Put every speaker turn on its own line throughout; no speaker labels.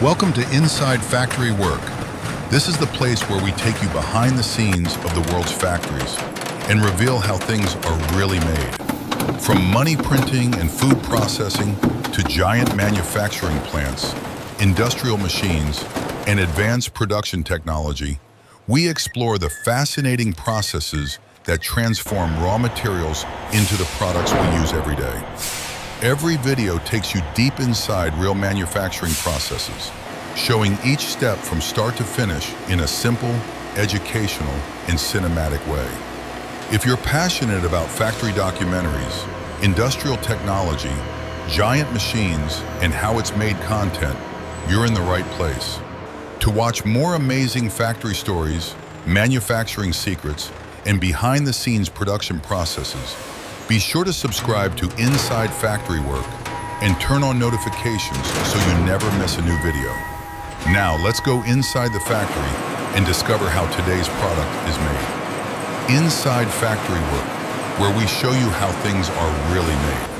Welcome to Inside Factory Work. This is the place where we take you behind the scenes of the world's factories and reveal how things are really made. From money printing and food processing to giant manufacturing plants, industrial machines, and advanced production technology, we explore the fascinating processes that transform raw materials into the products we use every day. Every video takes you deep inside real manufacturing processes, showing each step from start to finish in a simple, educational, and cinematic way. If you're passionate about factory documentaries, industrial technology, giant machines, and how it's made content, you're in the right place. To watch more amazing factory stories, manufacturing secrets, and behind-the-scenes production processes, be sure to subscribe to Inside Factory Work and turn on notifications so you never miss a new video. Now let's go inside the factory and discover how today's product is made. Inside Factory Work, where we show you how things are really made.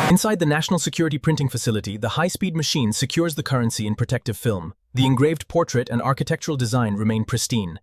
Inside the National Security Printing Facility, the high-speed machine secures the currency in protective film. The engraved portrait and architectural design remain pristine.